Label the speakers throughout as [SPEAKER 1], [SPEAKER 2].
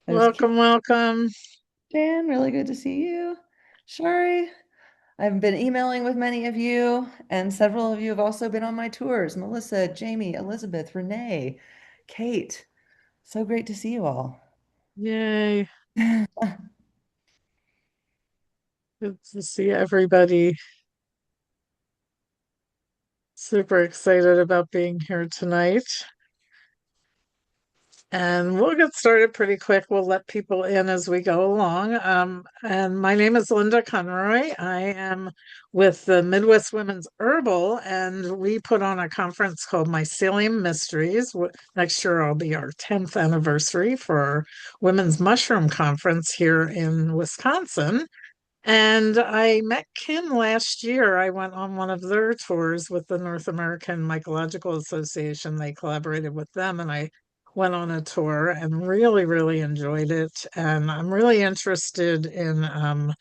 [SPEAKER 1] There's Kim.
[SPEAKER 2] Welcome, welcome.
[SPEAKER 1] Jan, really good to see you. Shari, I've been emailing with many of you, and several of you have also been on my tours. Melissa, Jamie, Elizabeth, Renee, Kate. So great to see you all.
[SPEAKER 2] Yay. Good to see everybody. Super excited about being here tonight. And we'll get started pretty quick. We'll let people in as we go along. And my name is Linda Conroy. I am with the Midwest Women's Herbal, and we put on a conference called Mycelium Mysteries. Next year will be our 10th anniversary for our Women's Mushroom Conference here in Wisconsin. And I met Kim last year. I went on one of their tours with the North American Mycological Association. They collaborated with them, and I went on a tour and really, really enjoyed it. And I'm really interested in the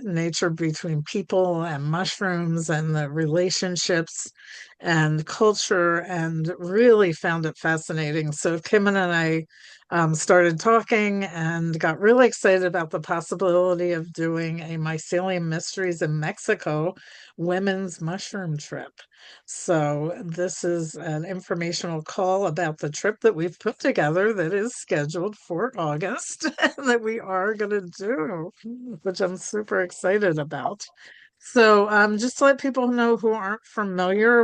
[SPEAKER 2] nature between people and mushrooms and the relationships and culture, and really found it fascinating. So Kim and I started talking and got really excited about the possibility of doing a Mycelium Mysteries in Mexico women's mushroom trip. So this is an informational call about the trip that we've put together that is scheduled for August and that we are going to do, which I'm super excited about. So, just to let people know who aren't familiar,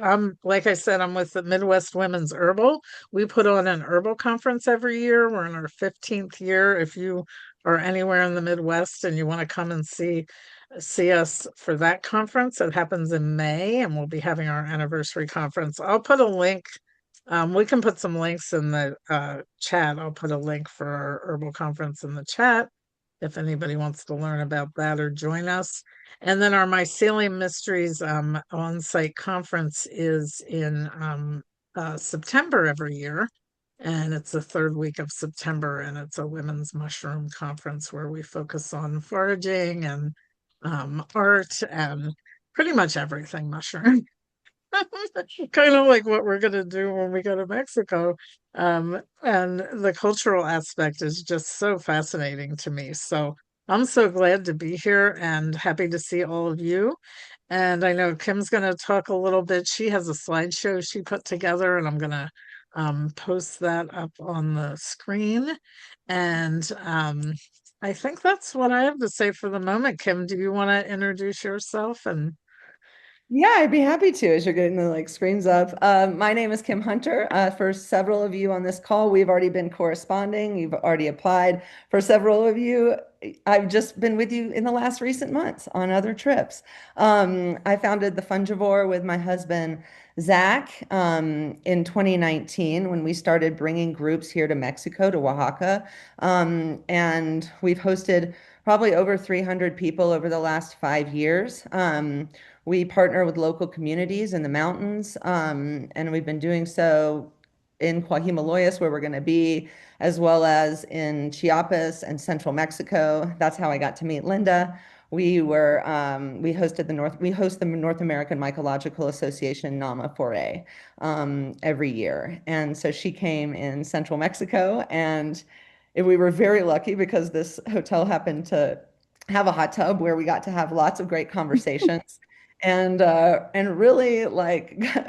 [SPEAKER 2] I'm like I said, I'm with the Midwest Women's Herbal. We put on an herbal conference every year. We're in our 15th year. If you are anywhere in the Midwest and you want to come and see us for that conference, it happens in May, and we'll be having our anniversary conference. I'll put a link. We can put some links in the chat. I'll put a link for our herbal conference in the chat if anybody wants to learn about that or join us. And then our Mycelium Mysteries on-site conference is in September every year. And it's the third week of September, and it's a women's mushroom conference where we focus on foraging and art and pretty much everything mushroom. Kind of like what we're going to do when we go to Mexico. And the cultural aspect is just so fascinating to me. So I'm so glad to be here and happy to see all of you. And I know Kim's going to talk a little bit. She has a slideshow she put together, and I'm going to post that up on the screen. And I think that's what I have to say for the moment. Kim, do you want to introduce yourself and
[SPEAKER 1] Yeah, I'd be happy to as you're getting the screens up. My name is Kim Hunter. For several of you on this call, we've already been corresponding. You've already applied. For several of you, I've just been with you in the last recent months on other trips. I founded the Fungivore with my husband, Zach, in 2019 when we started bringing groups here to Mexico, to Oaxaca. And we've hosted probably over 300 people over the last 5 years. We partner with local communities in the mountains, and we've been doing so in Coahuila, where we're going to be, as well as in Chiapas and central Mexico. That's how I got to meet Linda. We host the North American Mycological Association NAMA foray every year. And so she came in central Mexico, and we were very lucky because this hotel happened to have a hot tub where we got to have lots of great conversations and really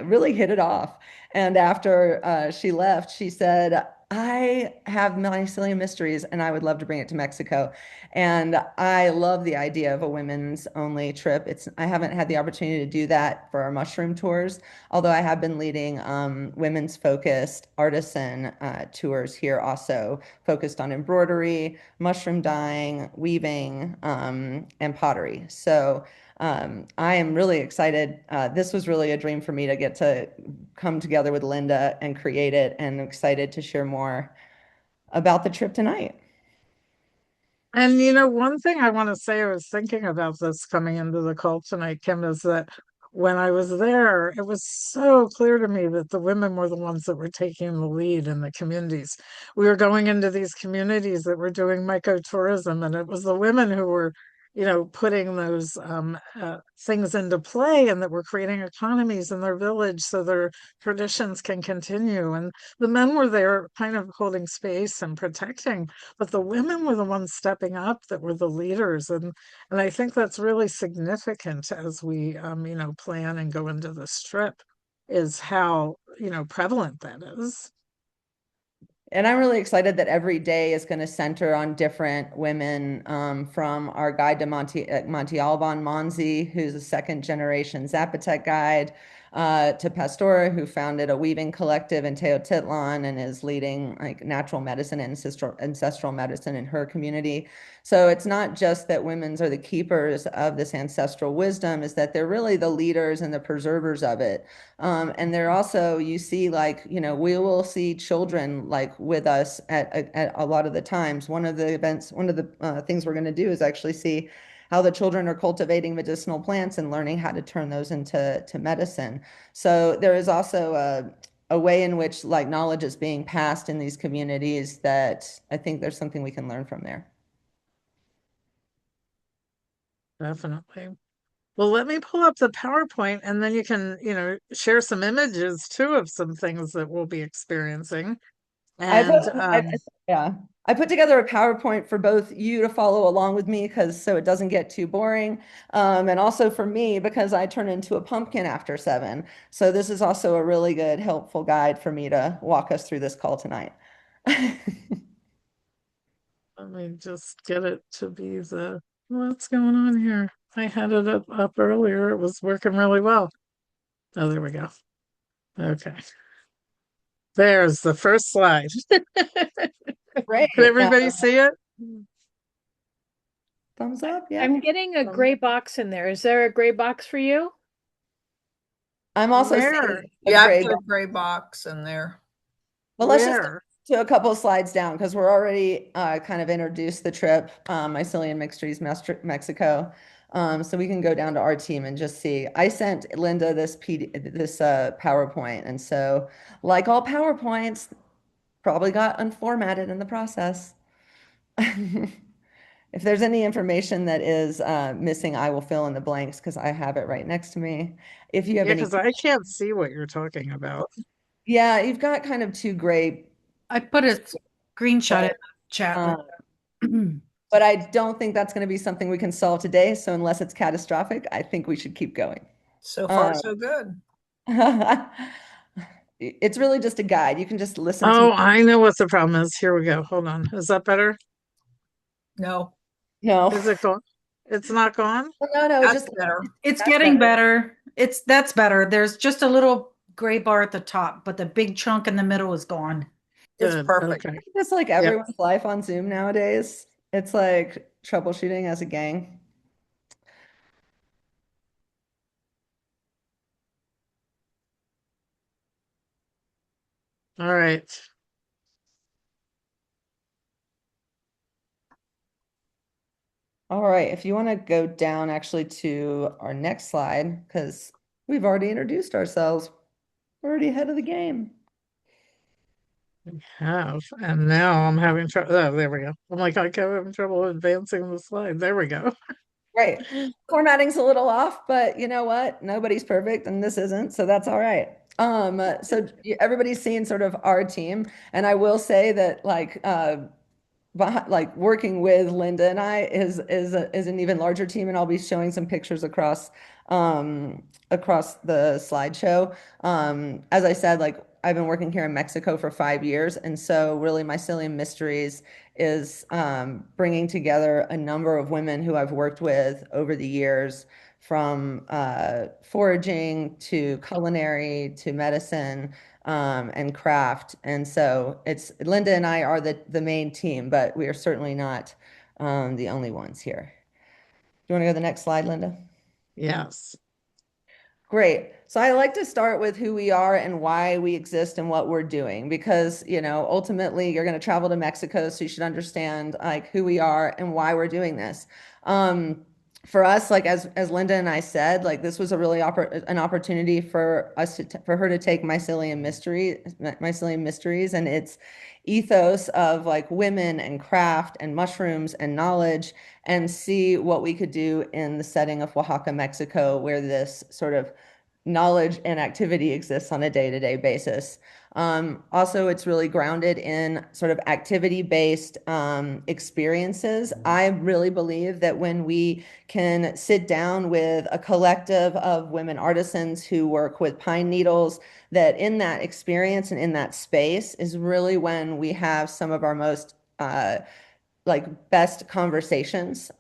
[SPEAKER 1] really hit it off. And after she left, she said, I have Mycelium Mysteries and I would love to bring it to Mexico. And I love the idea of a women's only trip. I haven't had the opportunity to do that for our mushroom tours, although I have been leading women's focused artisan tours here, also focused on embroidery, mushroom dyeing, weaving, and pottery. So I am really excited. This was really a dream for me to get to come together with Linda and create it, and excited to share more about the trip tonight.
[SPEAKER 2] one thing I want to say, I was thinking about this coming into the call tonight, Kim, is that when I was there, it was so clear to me that the women were the ones that were taking the lead in the communities. We were going into these communities that were doing mycotourism, and it was the women who were putting those things into play, and that we're creating economies in their village so their traditions can continue. And the men were there kind of holding space and protecting, but the women were the ones stepping up that were the leaders. And I think that's really significant as we, plan and go into this trip, is how, prevalent that is.
[SPEAKER 1] And I'm really excited that every day is going to center on different women, from our guide to Monte Alban Monzi, who's a second generation Zapotec guide, to Pastora, who founded a weaving collective in Teotitlan and is leading like natural medicine and ancestral medicine in her community. So it's not just that women's are the keepers of this ancestral wisdom, is that they're really the leaders and the preservers of it. And they're also, you see, like, we will see children like with us at a lot of the times. One of the events, one of the things we're going to do is actually see how the children are cultivating medicinal plants and learning how to turn those into medicine. So there is also a way in which like knowledge is being passed in these communities that I think there's something we can learn from there.
[SPEAKER 2] Definitely. Well, let me pull up the PowerPoint, and then you can, share some images too of some things that we'll be experiencing.
[SPEAKER 1] I put,
[SPEAKER 2] And
[SPEAKER 1] yeah, I put together a PowerPoint for both you to follow along with me because so it doesn't get too boring, and also for me because I turn into a pumpkin after 7. So this is also a really good, helpful guide for me to walk us through this call tonight.
[SPEAKER 2] let me just get it to be what's going on here? I had it up earlier. It was working really well. Oh, there we go. Okay. There's the first slide. Can
[SPEAKER 1] Great.
[SPEAKER 2] everybody see it?
[SPEAKER 1] Thumbs up. Yep.
[SPEAKER 3] I'm getting a
[SPEAKER 2] Um,
[SPEAKER 3] gray box in there. Is there a gray box for you?
[SPEAKER 1] I'm also
[SPEAKER 2] where?
[SPEAKER 1] seeing a
[SPEAKER 4] Yeah, I
[SPEAKER 1] great.
[SPEAKER 4] put a gray box in there.
[SPEAKER 1] Well, let's just go
[SPEAKER 2] Where?
[SPEAKER 1] to a couple of slides down because we're already kind of introduced the trip, Mycelium Mysteries Mexico. So we can go down to our team and just see. I sent Linda this PowerPoint, and so like all PowerPoints, probably got unformatted in the process. If there's any information that is missing, I will fill in the blanks because I have it right next to me. If you have
[SPEAKER 2] Yeah,
[SPEAKER 1] any,
[SPEAKER 2] because I can't see what you're talking about.
[SPEAKER 1] yeah, you've got kind of two gray,
[SPEAKER 5] I put a screenshot in
[SPEAKER 1] but
[SPEAKER 5] the chat.
[SPEAKER 1] um, but I don't think that's going to be something we can solve today. So unless it's catastrophic, I think we should keep going.
[SPEAKER 4] So far,
[SPEAKER 1] Uh,
[SPEAKER 4] so good.
[SPEAKER 1] it's really just a guide. You can just listen to me.
[SPEAKER 2] Oh, I know what the problem is. Here we go. Hold on. Is that better?
[SPEAKER 4] No,
[SPEAKER 1] No,
[SPEAKER 2] Is it gone? It's not gone?
[SPEAKER 1] no, no,
[SPEAKER 4] that's
[SPEAKER 1] just
[SPEAKER 4] better.
[SPEAKER 5] It's
[SPEAKER 1] that's
[SPEAKER 5] getting
[SPEAKER 1] better.
[SPEAKER 5] better. That's better. There's just a little gray bar at the top, but the big chunk in the middle is gone.
[SPEAKER 4] It's
[SPEAKER 2] Good.
[SPEAKER 4] perfect.
[SPEAKER 2] Okay.
[SPEAKER 1] Just like
[SPEAKER 2] Yep.
[SPEAKER 1] everyone's life on Zoom nowadays. It's like troubleshooting as a gang.
[SPEAKER 2] All right.
[SPEAKER 1] All right, if you want to go down actually to our next slide, because we've already introduced ourselves. We're already ahead of the game.
[SPEAKER 2] Have. And now I'm having trouble. Oh, there we go. I'm like, I kept having trouble advancing the slide. There we go.
[SPEAKER 1] Right. Formatting's a little off, but you know what? Nobody's perfect, and this isn't, so that's all right. Everybody's seeing sort of our team, and I will say that like working with Linda and I is an even larger team, and I'll be showing some pictures across the slideshow. As I said, like I've been working here in Mexico for 5 years, and so really Mycelium Mysteries is bringing together a number of women who I've worked with over the years, from foraging to culinary to medicine, and craft. And so it's Linda and I are the main team, but we are certainly not the only ones here. Do you want to go to the next slide, Linda?
[SPEAKER 2] Yes.
[SPEAKER 1] Great. So I like to start with who we are and why we exist and what we're doing, because, ultimately you're going to travel to Mexico, so you should understand like who we are and why we're doing this. for us, like as Linda and I said, like this was a really an opportunity for us for her to take Mycelium Mysteries and its ethos of like women and craft and mushrooms and knowledge and see what we could do in the setting of Oaxaca, Mexico, where this sort of knowledge and activity exists on a day-to-day basis. Also, it's really grounded in sort of activity-based experiences. I really believe that when we can sit down with a collective of women artisans who work with pine needles, that in that experience and in that space is really when we have some of our most like best conversations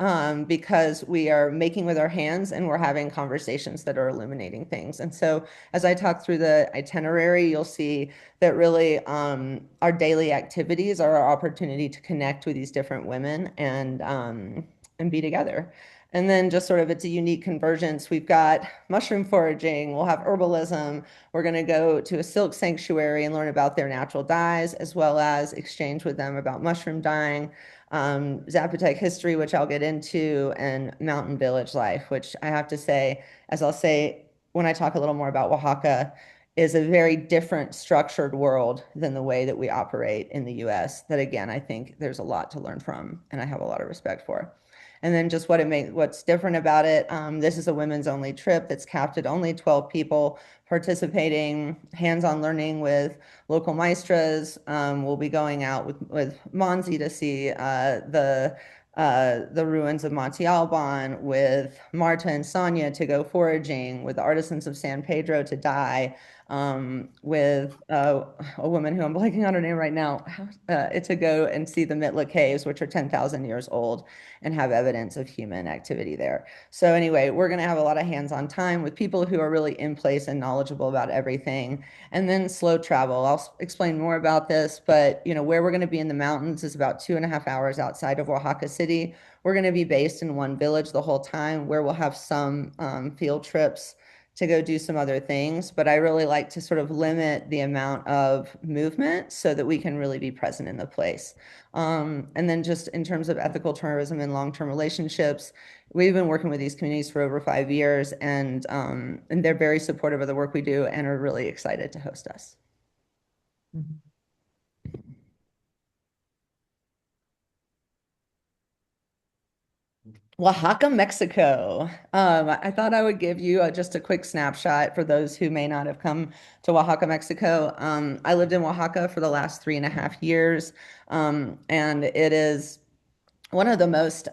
[SPEAKER 1] because we are making with our hands and we're having conversations that are illuminating things. And so as I talk through the itinerary, you'll see that really our daily activities are our opportunity to connect with these different women and be together. And then just sort of it's a unique convergence. We've got mushroom foraging, we'll have herbalism, we're going to go to a silk sanctuary and learn about their natural dyes, as well as exchange with them about mushroom dyeing, Zapotec history, which I'll get into, and mountain village life, which I have to say, as I'll say when I talk a little more about Oaxaca, is a very different structured world than the way that we operate in the US. That again, I think there's a lot to learn from, and I have a lot of respect for. And then just what's different about it. This is a women's only trip that's capped at only 12 people participating, hands-on learning with local maestras. We'll be going out with Monzi to see the ruins of Monte Alban, with Marta and Sonia to go foraging, with the artisans of San Pedro to dye, with a woman who I'm blanking on her name right now, to go and see the Mitla Caves, which are 10,000 years old and have evidence of human activity there. So anyway, we're going to have a lot of hands-on time with people who are really in place and knowledgeable about everything. And then slow travel. I'll explain more about this, but where we're going to be in the mountains is about 2.5 hours outside of Oaxaca City. We're going to be based in one village the whole time, where we'll have some field trips to go do some other things. But I really like to sort of limit the amount of movement so that we can really be present in the place. And then just in terms of ethical tourism and long-term relationships, we've been working with these communities for over 5 years, and they're very supportive of the work we do and are really excited to host us. Oaxaca, Mexico. I thought I would give you just a quick snapshot for those who may not have come to Oaxaca, Mexico. I lived in Oaxaca for the last 3.5 years, and it is one of the most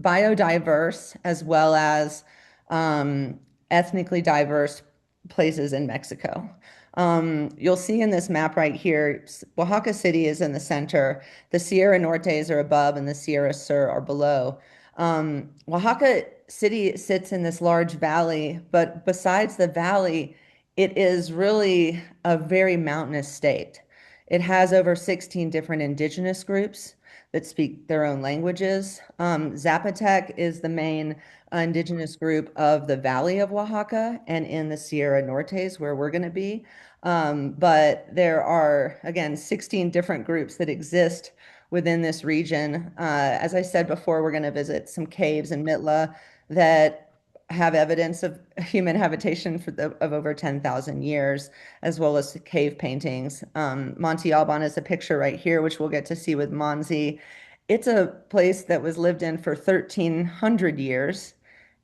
[SPEAKER 1] biodiverse as well as um, ethnically diverse places in Mexico. You'll see in this map right here, Oaxaca City is in the center. The Sierra Nortes are above and the Sierra Sur are below. Oaxaca City sits in this large valley, but besides the valley, it is really a very mountainous state. It has over 16 different indigenous groups that speak their own languages. Zapotec is the main indigenous group of the Valley of Oaxaca and in the Sierra Nortes, where we're going to be. But there are, again, 16 different groups that exist within this region. As I said before, we're going to visit some caves in Mitla that have evidence of human habitation of over 10,000 years, as well as cave paintings. Monte Alban is a picture right here, which we'll get to see with Monzi. It's a place that was lived in for 1,300 years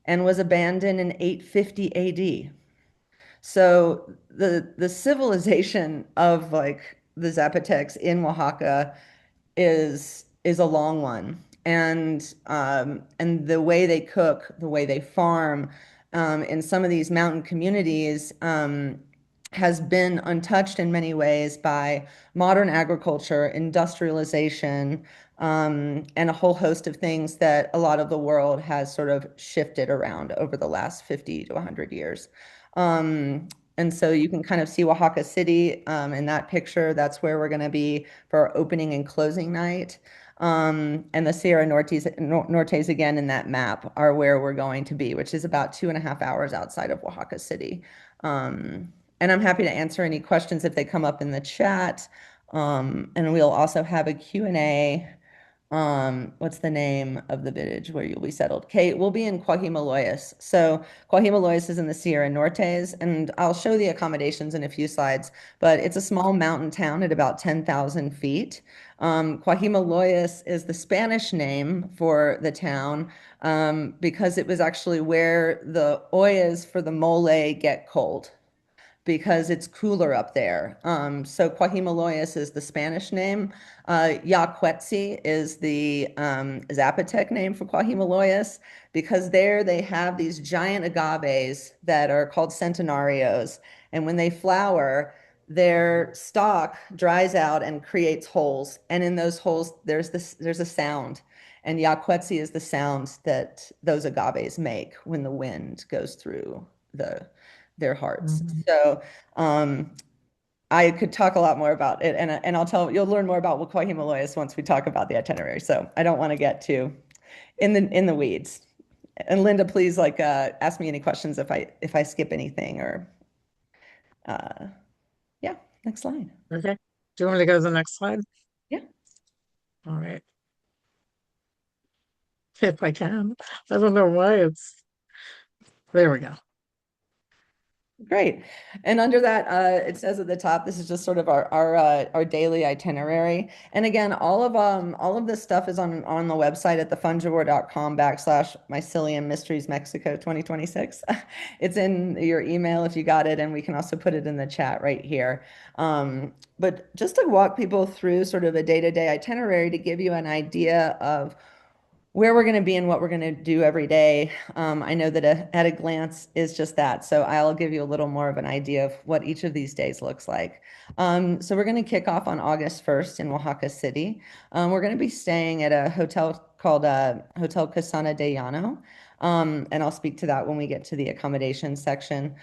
[SPEAKER 1] and was abandoned in 850 AD. So the civilization of like the Zapotecs in Oaxaca is a long one, and the way they cook, the way they farm, in some of these mountain communities, has been untouched in many ways by modern agriculture, industrialization, and a whole host of things that a lot of the world has sort of shifted around over the last 50 to 100 years. Um, and so you can kind of see Oaxaca City in that picture. That's where we're going to be for our opening and closing night. And the Sierra Nortes again in that map are where we're going to be, which is about 2.5 hours outside of Oaxaca City. And I'm happy to answer any questions if they come up in the chat. And we'll also have a Q&A What's the name of the village where you'll be settled? Kate, we'll be in Coajimalloyas. So Coajimalloyas is in the Sierra Nortes, and I'll show the accommodations in a few slides, but it's a small mountain town at about 10,000 feet. Coajimalloyas is the Spanish name for the town because it was actually where the ollas for the mole get cold because it's cooler up there. So Coajimalloyas is the Spanish name. Yaquetzi is the Zapotec name for Coajimalloyas because there they have these giant agaves that are called centenarios. And when they flower, their stalk dries out and creates holes. And in those holes, there's a sound. And Yaquetzi is the sound that those agaves make when the wind goes through their hearts.
[SPEAKER 2] Mhm.
[SPEAKER 1] So I could talk a lot more about it, and I'll tell you'll learn more about Wacoy Himalayas once we talk about the itinerary. So I don't want to get too in the weeds. And Linda, please ask me any questions if I skip anything or uh, yeah. Next slide.
[SPEAKER 2] Okay. Do you want me to go to the next slide?
[SPEAKER 1] Yeah.
[SPEAKER 2] All right. If I can. I don't know why there we go.
[SPEAKER 1] Great. And under that, it says at the top, this is just sort of our daily itinerary. And again, all of this stuff is on the website at thefungivore.com/Mycelium Mysteries Mexico 2026. It's in your email if you got it, and we can also put it in the chat right here. But just to walk people through sort of a day-to-day itinerary to give you an idea of where we're going to be and what we're going to do every day. I know that at a glance is just that. So I'll give you a little more of an idea of what each of these days looks like. So we're going to kick off on August 1st in Oaxaca City. We're going to be staying at a hotel called Hotel Casana de Llano. And I'll speak to that when we get to the accommodation section.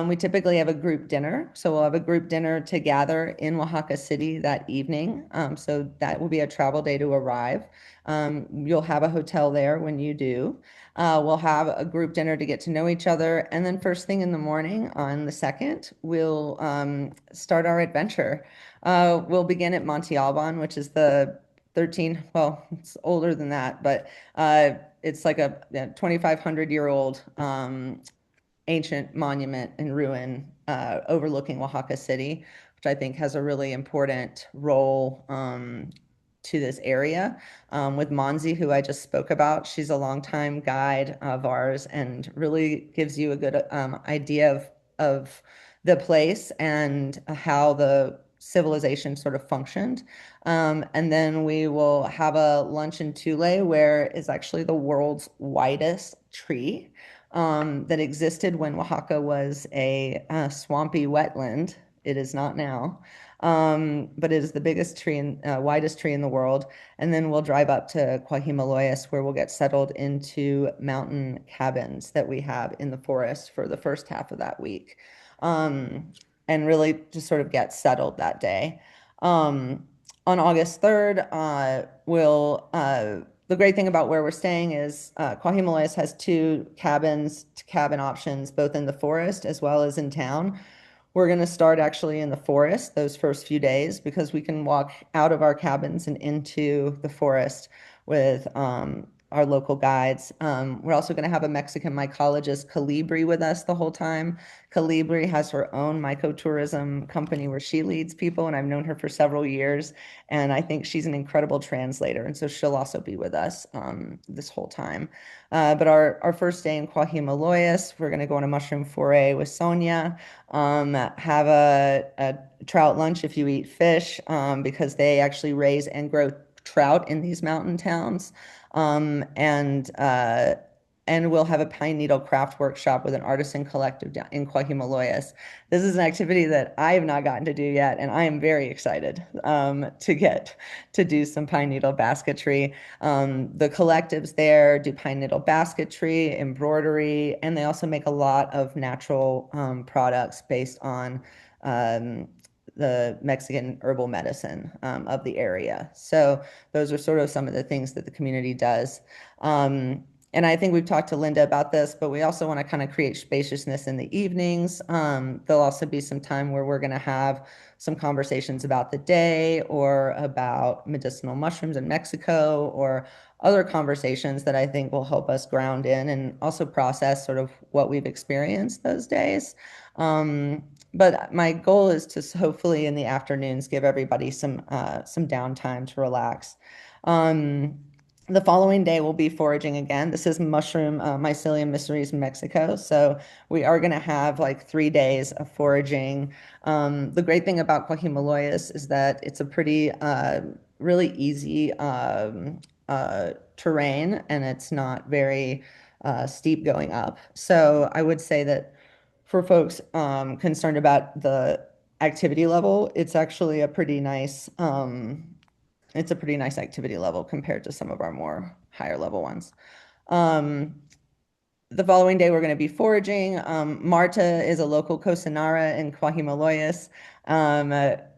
[SPEAKER 1] We typically have a group dinner. So we'll have a group dinner to gather in Oaxaca City that evening. So that will be a travel day to arrive. You'll have a hotel there when you do. We'll have a group dinner to get to know each other. And then first thing in the morning on the 2nd, we'll start our adventure. We'll begin at Monte Alban, which is the 13, well, it's older than that, but it's like a 2,500-year-old ancient monument and ruin overlooking Oaxaca City, which I think has a really important role to this area. With Monzi, who I just spoke about, she's a longtime guide of ours and really gives you a good idea of the place and how the civilization sort of functioned. And then we will have a lunch in Tule, where is actually the world's widest tree that existed when Oaxaca was a swampy wetland. It is not now, but it is the biggest tree and widest tree in the world. And then we'll drive up to Coajimalloyas, where we'll get settled into mountain cabins that we have in the forest for the first half of that week, and really just sort of get settled that day. On August 3rd, the great thing about where we're staying is Coajimalloyas has two cabin options, both in the forest as well as in town. We're going to start actually in the forest those first few days because we can walk out of our cabins and into the forest with our local guides. We're also going to have a Mexican mycologist, Calibri, with us the whole time. Calibri has her own mycotourism company where she leads people, and I've known her for several years, and I think she's an incredible translator, and so she'll also be with us this whole time. But our first day in Coajimalloyas, we're going to go on a mushroom foray with Sonia, have a trout lunch if you eat fish, because they actually raise and grow trout in these mountain towns. And we'll have a pine needle craft workshop with an artisan collective in Coajimalloyas. This is an activity that I have not gotten to do yet, and I am very excited to get to do some pine needle basketry. The collectives there do pine needle basketry, embroidery, and they also make a lot of natural products based on the Mexican herbal medicine of the area. So those are sort of some of the things that the community does. And I think we've talked to Linda about this, but we also want to kind of create spaciousness in the evenings. There'll also be some time where we're going to have some conversations about the day or about medicinal mushrooms in Mexico or other conversations that I think will help us ground in and also process sort of what we've experienced those days. But my goal is to hopefully in the afternoons give everybody some downtime to relax. Um, the following day we'll be foraging again. This is Mycelium Mysteries Mexico. So we are going to have like 3 days of foraging. The great thing about Coajimoloyas is that it's a pretty really easy terrain and it's not very steep going up. So I would say that for folks concerned about the activity level, it's a pretty nice activity level compared to some of our more higher level ones. Um, the following day, we're going to be foraging. Marta is a local Cocinara in Coajimoloyas,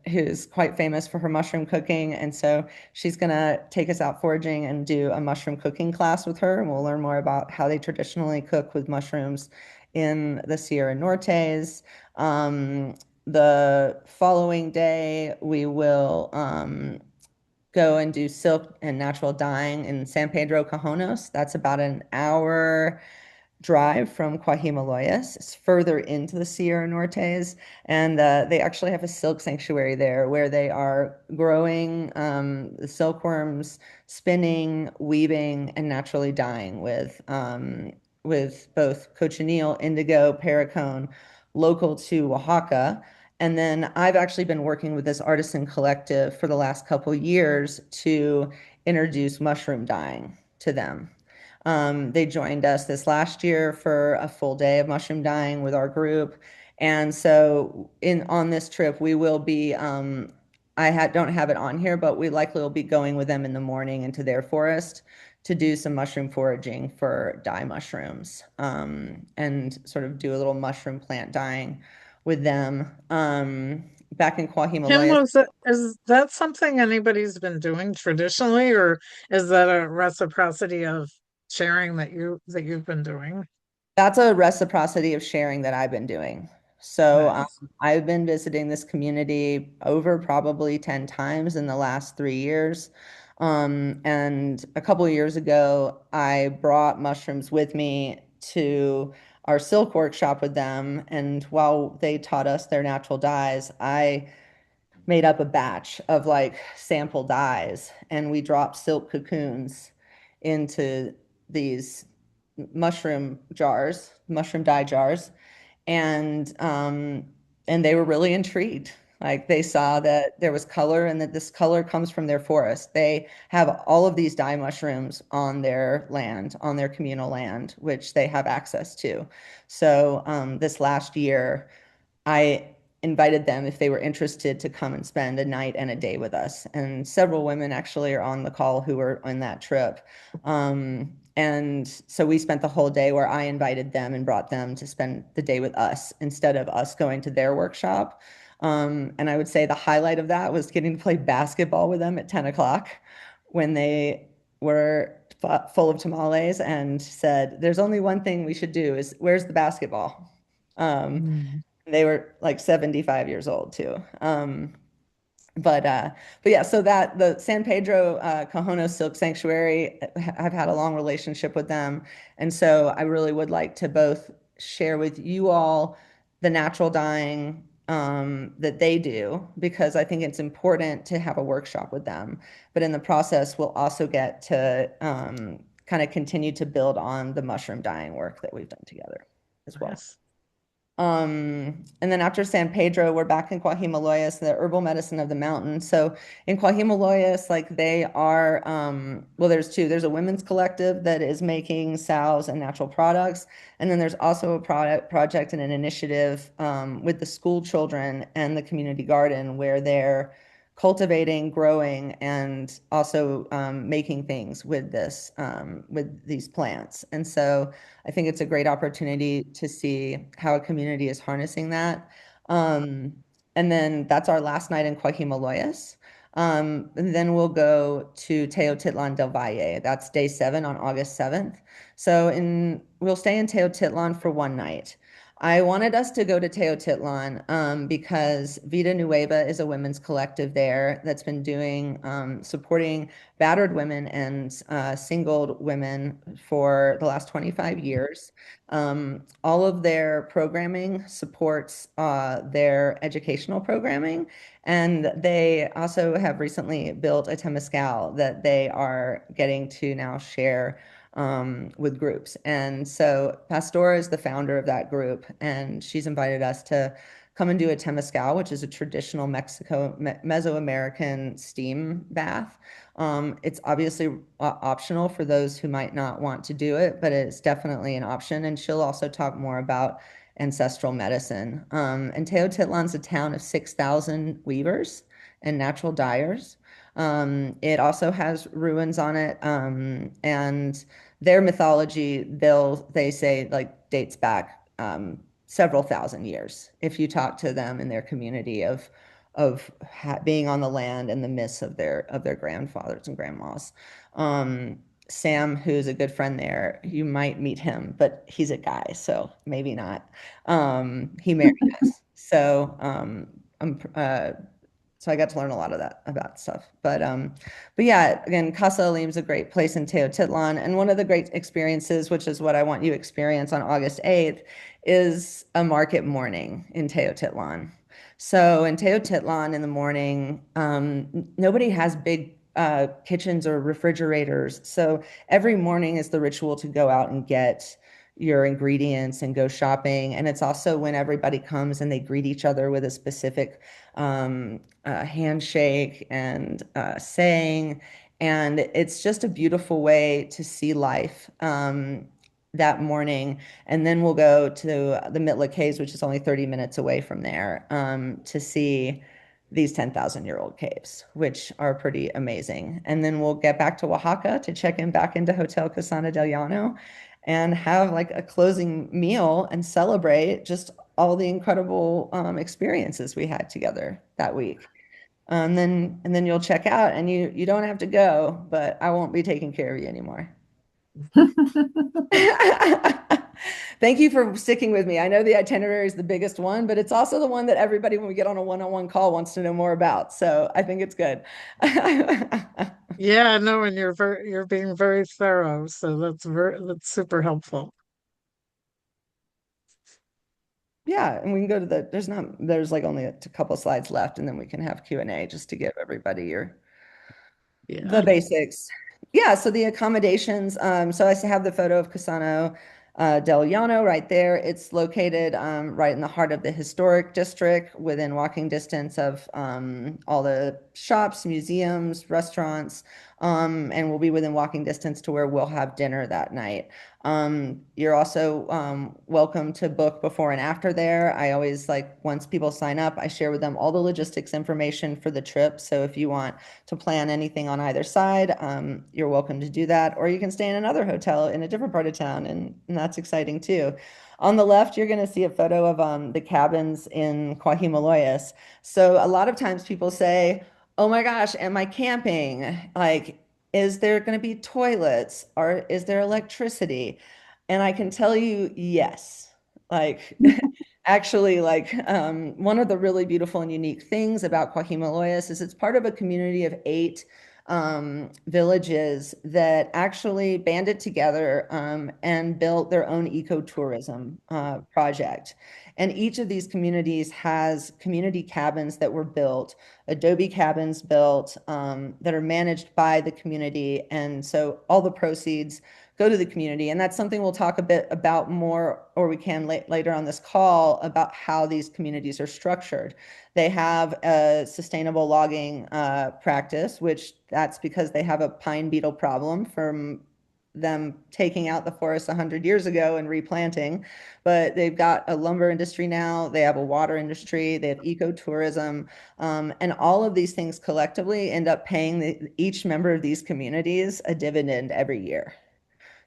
[SPEAKER 1] who's quite famous for her mushroom cooking. And so she's going to take us out foraging and do a mushroom cooking class with her. And we'll learn more about how they traditionally cook with mushrooms in the Sierra Nortes. The following day, we will go and do silk and natural dyeing in San Pedro Cajonos. That's about an hour drive from Coajimoloyas. It's further into the Sierra Nortes, and they actually have a silk sanctuary there where they are growing the silkworms, spinning, weaving, and naturally dyeing with both cochineal, indigo, pericone, local to Oaxaca. And then I've actually been working with this artisan collective for the last couple years to introduce mushroom dyeing to them. They joined us this last year for a full day of mushroom dyeing with our group. And so on this trip, we will be, don't have it on here, but we likely will be going with them in the morning into their forest to do some mushroom foraging for dye mushrooms, and sort of do a little mushroom plant dyeing with them. Back in
[SPEAKER 2] Kim,
[SPEAKER 1] Coajimoloyas,
[SPEAKER 2] is that something anybody's been doing traditionally, or is that a reciprocity of sharing that you've been doing?
[SPEAKER 1] that's a reciprocity of sharing that I've been doing. So
[SPEAKER 2] Nice.
[SPEAKER 1] I've been visiting this community over probably 10 times in the last 3 years. And a couple of years ago, I brought mushrooms with me to our silk workshop with them. And while they taught us their natural dyes, I made up a batch of like sample dyes and we dropped silk cocoons into these mushroom dye jars, and they were really intrigued. Like they saw that there was color and that this color comes from their forest. They have all of these dye mushrooms on their land, on their communal land, which they have access to. So this last year, I invited them if they were interested to come and spend a night and a day with us. And several women actually are on the call who were on that trip. And so we spent the whole day where I invited them and brought them to spend the day with us instead of us going to their workshop. And I would say the highlight of that was getting to play basketball with them at 10 o'clock when they were full of tamales and said, there's only one thing we should do is where's the basketball? Um,
[SPEAKER 2] Mm.
[SPEAKER 1] they were like 75 years old too. But but yeah, so that the San Pedro Cajono Silk Sanctuary, I've had a long relationship with them, and so I really would like to both share with you all the natural dyeing that they do because I think it's important to have a workshop with them. But in the process, we'll also get to kind of continue to build on the mushroom dyeing work that we've done together as well.
[SPEAKER 2] Nice.
[SPEAKER 1] And then after San Pedro, we're back in Coajimoloyas, the herbal medicine of the mountain. So in Coajimoloyas, like they are, well, there's two. There's a women's collective that is making salves and natural products. And then there's also a project and an initiative with the school children and the community garden where they're cultivating, growing, and also making things with these plants. And so I think it's a great opportunity to see how a community is harnessing that. Um, and then that's our last night in Coajimoloyas. And then we'll go to Teotitlan del Valle. That's day 7 on August 7th. We'll stay in Teotitlan for one night. I wanted us to go to Teotitlan because Vida Nueva is a women's collective there that's been doing supporting battered women and singled women for the last 25 years. All of their programming supports their educational programming, and they also have recently built a temazcal that they are getting to now share with groups. And so Pastora is the founder of that group, and she's invited us to come and do a temazcal, which is a traditional Mesoamerican steam bath. It's obviously optional for those who might not want to do it, but it's definitely an option. And she'll also talk more about ancestral medicine. And Teotitlan's a town of 6,000 weavers and natural dyers. It also has ruins on it, and their mythology, they say like dates back several thousand years. If you talk to them in their community of being on the land in the midst of their grandfathers and grandmas. Sam, who's a good friend there, you might meet him, but he's a guy, so maybe not. He married us, so I got to learn a lot of that about stuff. But yeah, again, Casa Alim's a great place in Teotitlan, and one of the great experiences, which is what I want you to experience on August 8th, is a market morning in Teotitlan. So in Teotitlan in the morning, nobody has big kitchens or refrigerators. So every morning is the ritual to go out and get your ingredients and go shopping. And it's also when everybody comes and they greet each other with a specific handshake and saying. And it's just a beautiful way to see life that morning. And then we'll go to the Mitla Caves, which is only 30 minutes away from there, to see these 10,000-year-old caves, which are pretty amazing. And then we'll get back to Oaxaca to check in back into Hotel Casana del Llano and have like a closing meal and celebrate just all the incredible experiences we had together that week. And then you'll check out and you don't have to go, but I won't be taking care of you anymore. Thank you for sticking with me. I know the itinerary is the biggest one, but it's also the one that everybody, when we get on a one-on-one call, wants to know more about. So I think it's good.
[SPEAKER 2] Yeah, no, and you're being very thorough, so that's super helpful.
[SPEAKER 1] Yeah, and we can go to there's like only a couple slides left, and then we can have Q&A just to give everybody the
[SPEAKER 2] Yeah.
[SPEAKER 1] basics. Yeah, so the accommodations. So I have the photo of Casano del Llano right there. It's located right in the heart of the historic district, within walking distance of all the shops, museums, restaurants, and we'll be within walking distance to where we'll have dinner that night. You're also welcome to book before and after there. I always once people sign up, I share with them all the logistics information for the trip. So if you want to plan anything on either side, you're welcome to do that. Or you can stay in another hotel in a different part of town, and that's exciting too. On the left, you're going to see a photo of the cabins in Coajimalloyas. So a lot of times people say, "Oh my gosh, am I camping? Like, is there going to be toilets or is there electricity?" And I can tell you, yes. Like, actually, one of the really beautiful and unique things about Coajimalloyas is it's part of a community of 8 villages that actually banded together and built their own ecotourism project. And each of these communities has community cabins that were built, adobe cabins built that are managed by the community. And so all the proceeds go to the community. And that's something we'll talk a bit about more, or we can later on this call, about how these communities are structured. They have a sustainable logging practice, which that's because they have a pine beetle problem from them taking out the forest 100 years ago and replanting. But they've got a lumber industry now, they have a water industry, they have ecotourism, and all of these things collectively end up paying each member of these communities a dividend every year.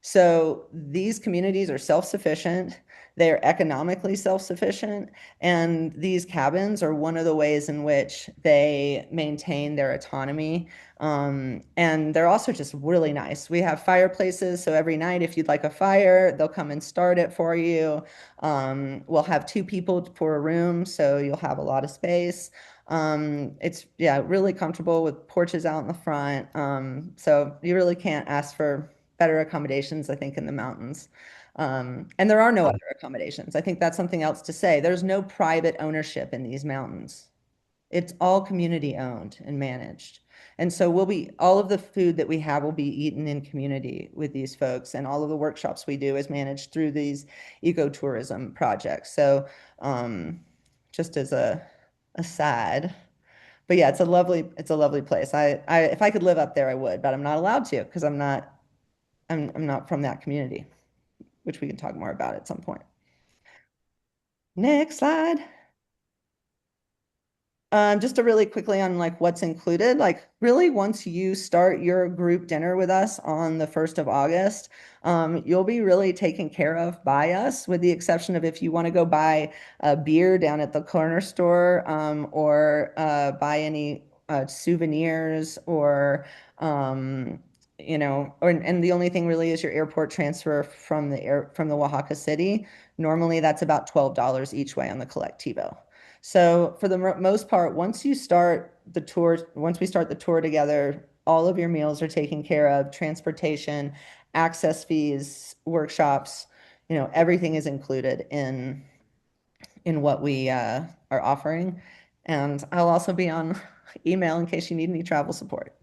[SPEAKER 1] So these communities are self-sufficient. They're economically self-sufficient. And these cabins are one of the ways in which they maintain their autonomy. And they're also just really nice. We have fireplaces. So every night, if you'd like a fire, they'll come and start it for you. We'll have 2 people for a room. So you'll have a lot of space. It's, yeah, really comfortable with porches out in the front. So you really can't ask for better accommodations, I think, in the mountains. And there are no other accommodations. I think that's something else to say. There's no private ownership in these mountains. It's all community owned and managed. And so all of the food that we have will be eaten in community with these folks. And all of the workshops we do is managed through these ecotourism projects. So just as a aside, but yeah, it's a lovely place. If I could live up there, I would, but I'm not allowed to because I'm not from that community, which we can talk more about at some point. Next slide. Just to really quickly on like what's included, like really once you start your group dinner with us on the 1st of August, you'll be really taken care of by us, with the exception of if you want to go buy a beer down at the corner store, or buy any souvenirs, or and the only thing really is your airport transfer from the Oaxaca city. Normally that's about $12 each way on the Collectivo. So for the most part, once we start the tour together, all of your meals are taken care of, transportation, access fees, workshops, everything is included in what we are offering. And I'll also be on email in case you need any travel support.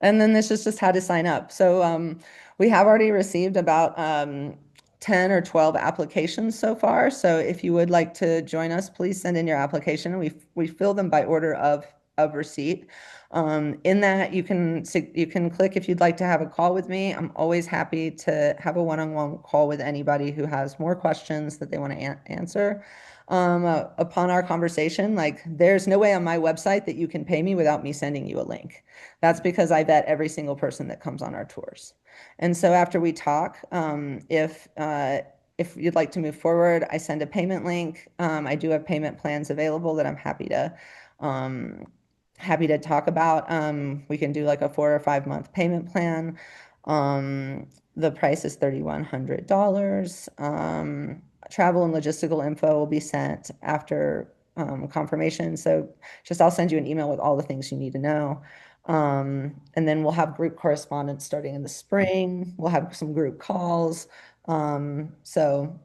[SPEAKER 1] And then this is just how to sign up. So we have already received about 10 or 12 applications so far. So if you would like to join us, please send in your application. We fill them by order of receipt. In that you can click if you'd like to have a call with me. I'm always happy to have a one-on-one call with anybody who has more questions that they want to answer. Upon our conversation, like there's no way on my website that you can pay me without me sending you a link. That's because I vet every single person that comes on our tours. And so after we talk, if you'd like to move forward, I send a payment link. I do have payment plans available that I'm happy to talk about. We can do like a 4 or 5 month payment plan. The price is $3,100. Travel and logistical info will be sent after confirmation. So I'll send you an email with all the things you need to know. And then we'll have group correspondence starting in the spring. We'll have some group calls. So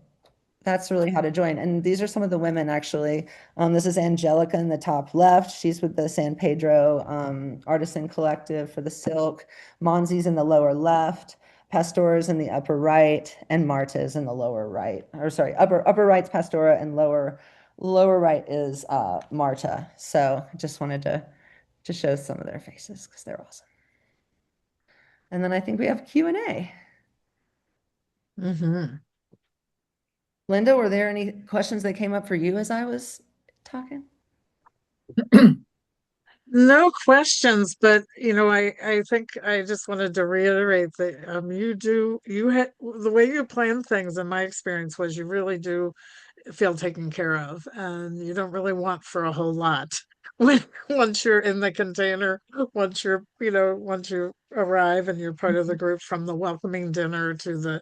[SPEAKER 1] that's really how to join. And these are some of the women actually. This is Angelica in the top left. She's with the San Pedro Artisan Collective for the silk. Monzi's in the lower left. Pastora's in the upper right, and Marta's in the lower right. Or sorry, upper right's Pastora, and lower right is Marta. So just wanted to show some of their faces because they're awesome. And then I think we have Q&A. Linda, were there any questions that came up for you as I was talking?
[SPEAKER 2] No questions, but I think I just wanted to reiterate that the way you plan things, in my experience, was you really do feel taken care of, and you don't really want for a whole lot once you're in the container, once you arrive and you're part of the group, from the welcoming dinner to the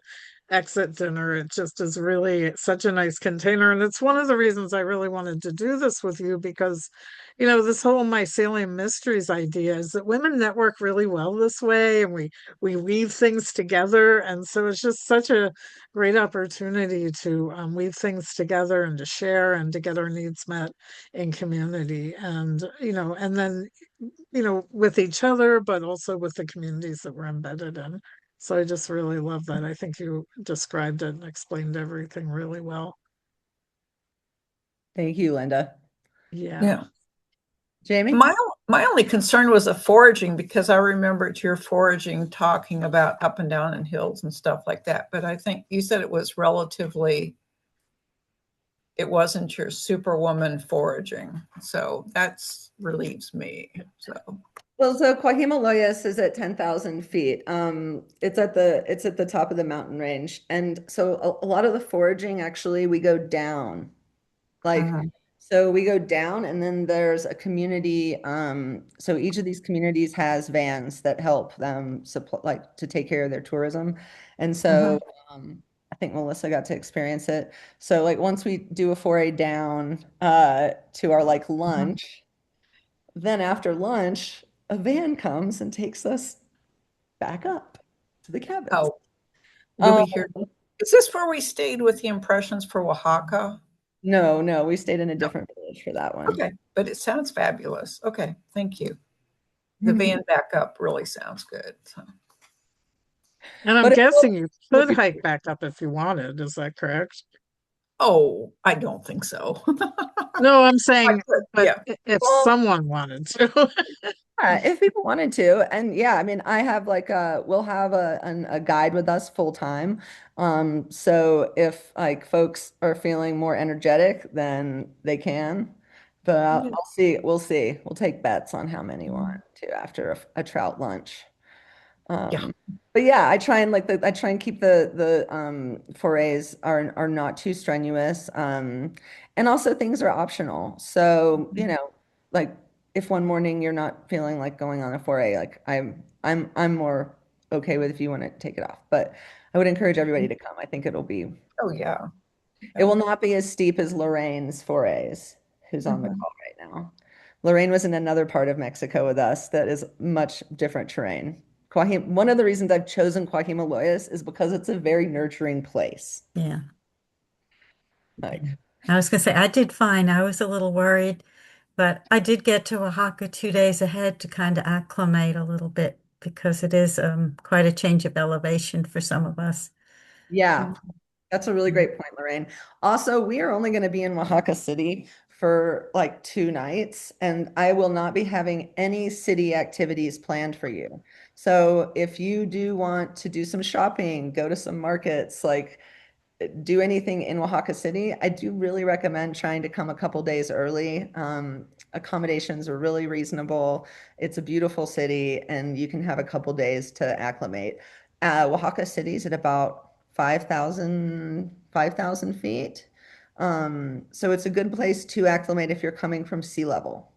[SPEAKER 2] exit dinner. It just is really such a nice container, and it's one of the reasons I really wanted to do this with you, because this whole Mycelium Mysteries idea is that women network really well this way, and we weave things together, and so it's just such a great opportunity to weave things together and to share and to get our needs met in community, and then with each other, but also with the communities that we're embedded in. So I just really love that. I think you described it and explained everything really well.
[SPEAKER 1] Thank you, Linda.
[SPEAKER 2] Yeah.
[SPEAKER 1] Jamie?
[SPEAKER 4] My only concern was the foraging, because I remembered your foraging talking about up and down in hills and stuff like that. But I think you said it was relatively it wasn't your superwoman foraging. So that's relieves me. So
[SPEAKER 1] Well, so Coahuila is at 10,000 feet. It's at the top of the mountain range. And so a lot of the foraging, actually, we go down. Like,
[SPEAKER 4] mhm.
[SPEAKER 1] so we go down and then there's a community. So each of these communities has vans that help them support, like to take care of their tourism. And so
[SPEAKER 4] Mhm.
[SPEAKER 1] I think Melissa got to experience it. So like once we do a foray down to our like
[SPEAKER 4] Mhm.
[SPEAKER 1] lunch, then after lunch, a van comes and takes us back up to the cabins.
[SPEAKER 4] Oh, do
[SPEAKER 1] Um,
[SPEAKER 4] we hear? Is this where we stayed with the impressions for Oaxaca?
[SPEAKER 1] no, no, we stayed in a
[SPEAKER 4] No.
[SPEAKER 1] different village for that one.
[SPEAKER 4] Okay, but it sounds fabulous. Okay, thank you. The
[SPEAKER 1] Mhm.
[SPEAKER 4] van backup really sounds good. So.
[SPEAKER 2] And I'm
[SPEAKER 1] But
[SPEAKER 2] guessing you
[SPEAKER 1] will
[SPEAKER 2] could
[SPEAKER 1] be,
[SPEAKER 2] hike back up if you wanted. Is that correct?
[SPEAKER 4] Oh, I don't think so.
[SPEAKER 2] No, I'm
[SPEAKER 4] I
[SPEAKER 2] saying,
[SPEAKER 4] could,
[SPEAKER 2] but
[SPEAKER 4] yeah.
[SPEAKER 2] if
[SPEAKER 1] well,
[SPEAKER 2] someone wanted to.
[SPEAKER 1] yeah, if people wanted to, and yeah, I mean, I have like we'll have a guide with us full time. So if like folks are feeling more energetic, then they can. But I'll see. We'll see. We'll take bets on how many want to after a trout lunch.
[SPEAKER 4] Yeah.
[SPEAKER 1] But yeah, I try and keep the forays are not too strenuous. And also things are optional. So, you know, like if one morning you're not feeling like going on a foray, like I'm more okay with if you want to take it off. But I would encourage everybody to come. I think
[SPEAKER 4] Oh, yeah.
[SPEAKER 1] it
[SPEAKER 4] Yeah.
[SPEAKER 1] will not be as steep as Lorraine's forays, who's on the
[SPEAKER 4] Mhm.
[SPEAKER 1] call right now. Lorraine was in another part of Mexico with us that is much different terrain. One of the reasons I've chosen Coahuila Loyas is because it's a very nurturing place.
[SPEAKER 6] Yeah.
[SPEAKER 1] Like,
[SPEAKER 6] I was going to say, I did fine. I was a little worried, but I did get to Oaxaca 2 days ahead to kind of acclimate a little bit because it is quite a change of elevation for some of us.
[SPEAKER 1] yeah, that's a really great point, Lorraine. Also, we are only going to be in Oaxaca City for like 2 nights, and I will not be having any city activities planned for you. So if you do want to do some shopping, go to some markets, like do anything in Oaxaca City, I do really recommend trying to come a couple days early. Accommodations are really reasonable. It's a beautiful city, and you can have a couple days to acclimate. Oaxaca City is at about 5,000 feet. So it's a good place to acclimate if you're coming from sea level.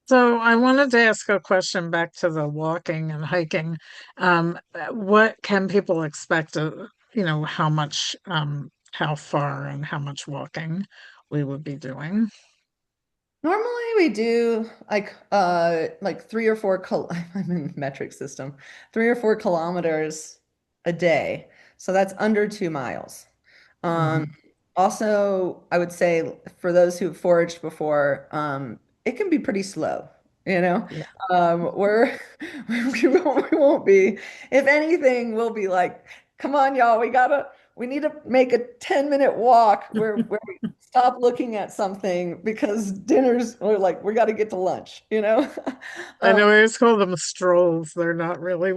[SPEAKER 2] So I wanted to ask a question back to the walking and hiking. What can people expect how far and how much walking we would be doing?
[SPEAKER 1] Normally we do like 3 or 4 I'm in metric system, 3 or 4 kilometers a day. So that's under 2 miles. Um,
[SPEAKER 2] Mhm.
[SPEAKER 1] Also, I would say for those who've foraged before, it can be pretty slow, you know.
[SPEAKER 2] Yeah.
[SPEAKER 1] We're we won't be. If anything, we'll be like, come on, y'all, we need to make a 10-minute walk where we stop looking at something because we're like, we got to get to lunch, you know.
[SPEAKER 2] I
[SPEAKER 1] Um,
[SPEAKER 2] know I always call them strolls. They're not really.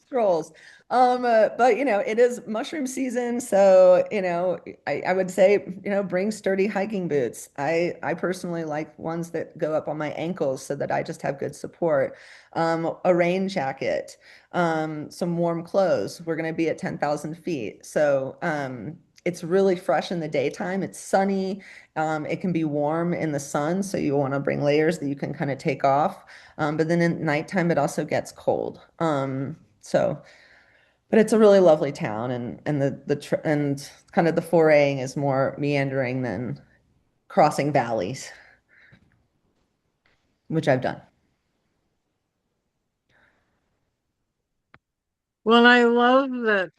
[SPEAKER 1] Scrolls. But you know, it is mushroom season, so you know, I would say, you know, bring sturdy hiking boots. I personally like ones that go up on my ankles so that I just have good support. A rain jacket, some warm clothes. We're gonna be at 10,000 feet. So it's really fresh in the daytime. It's sunny. It can be warm in the sun, so you want to bring layers that you can kind of take off. But then at nighttime, it also gets cold. So, but it's a really lovely town, and and kind of the foraying is more meandering than crossing valleys, which I've done.
[SPEAKER 2] Well, I love that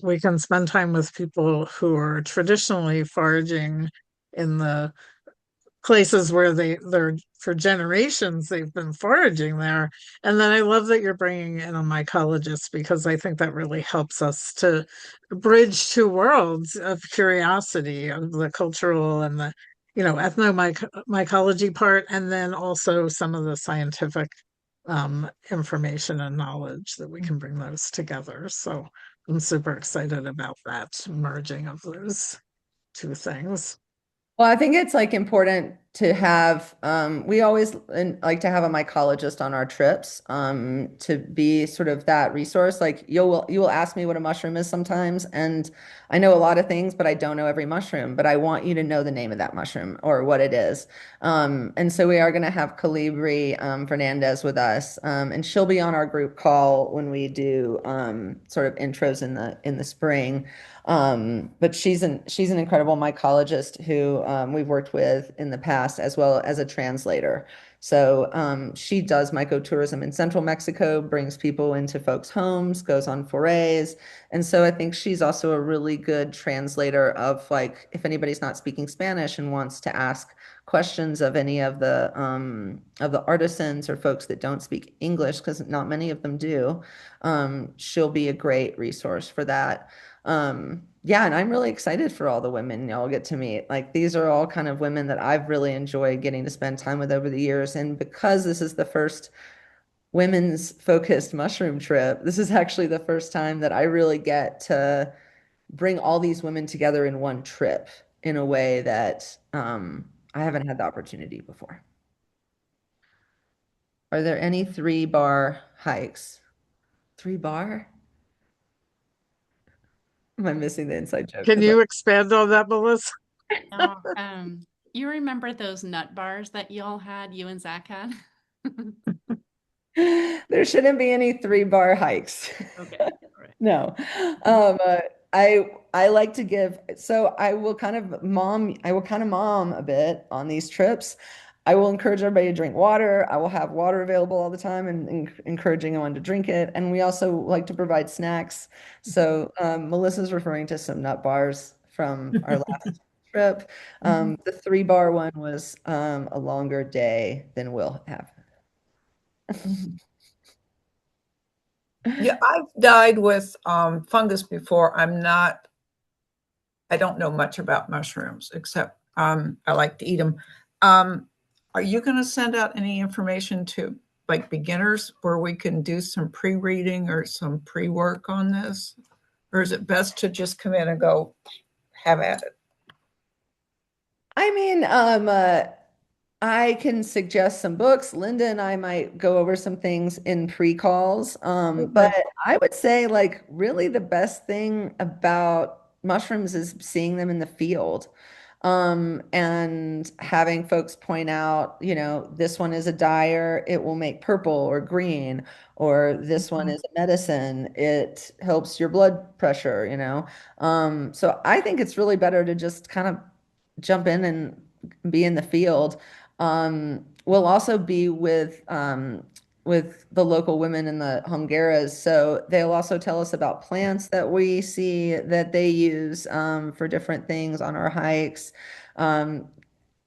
[SPEAKER 2] we can spend time with people who are traditionally foraging in the places where they're for generations they've been foraging there. And then I love that you're bringing in a mycologist because I think that really helps us to bridge two worlds of curiosity of the cultural and the ethnomycology part, and then also some of the scientific information and knowledge that we can bring those together. So I'm super excited about that merging of those two things.
[SPEAKER 1] Well, I think it's like important to have, we always like to have a mycologist on our trips, to be sort of that resource. Like you will ask me what a mushroom is sometimes, and I know a lot of things, but I don't know every mushroom, but I want you to know the name of that mushroom or what it is. And so we are going to have Calibri, Fernandez with us, and she'll be on our group call when we do, sort of intros in the spring. But she's an incredible mycologist who, we've worked with in the past as well as a translator. So she does mycotourism in central Mexico, brings people into folks' homes, goes on forays. And so I think she's also a really good translator of, like, if anybody's not speaking Spanish and wants to ask questions of any of the artisans or folks that don't speak English, because not many of them do, she'll be a great resource for that. Yeah, and I'm really excited for all the women y'all get to meet. Like, these are all kind of women that I've really enjoyed getting to spend time with over the years. And because this is the first women's focused mushroom trip, this is actually the first time that I really get to bring all these women together in one trip in a way that, I haven't had the opportunity before. Are there any 3-bar hikes? 3-bar? Am I missing the inside joke?
[SPEAKER 2] Can you expand on that, Melissa?
[SPEAKER 7] No, you remember those nut bars that y'all had, you and Zach had?
[SPEAKER 1] There shouldn't be any 3-bar hikes.
[SPEAKER 7] Okay, all right.
[SPEAKER 1] No. I like to give, so I will kind of mom a bit on these trips. I will encourage everybody to drink water. I will have water available all the time and encouraging everyone to drink it. And we also like to provide snacks. So Melissa's referring to some nut bars from our last trip. The 3-bar one was a longer day than we'll have.
[SPEAKER 4] Yeah, I've died with fungus before. I don't know much about mushrooms, except I like to eat them. Are you going to send out any information to like beginners where we can do some pre-reading or some pre-work on this? Or is it best to just come in and go have at it?
[SPEAKER 1] I mean, I can suggest some books. Linda and I might go over some things in pre-calls. But I would say, like, really the best thing about mushrooms is seeing them in the field. And having folks point out, this one is a dyer, it will make purple or green, or this one is a medicine, it helps your blood pressure. So I think it's really better to just kind of jump in and be in the field. We'll also be with the local women in the Hongueras, so they'll also tell us about plants that we see that they use, for different things on our hikes. Um,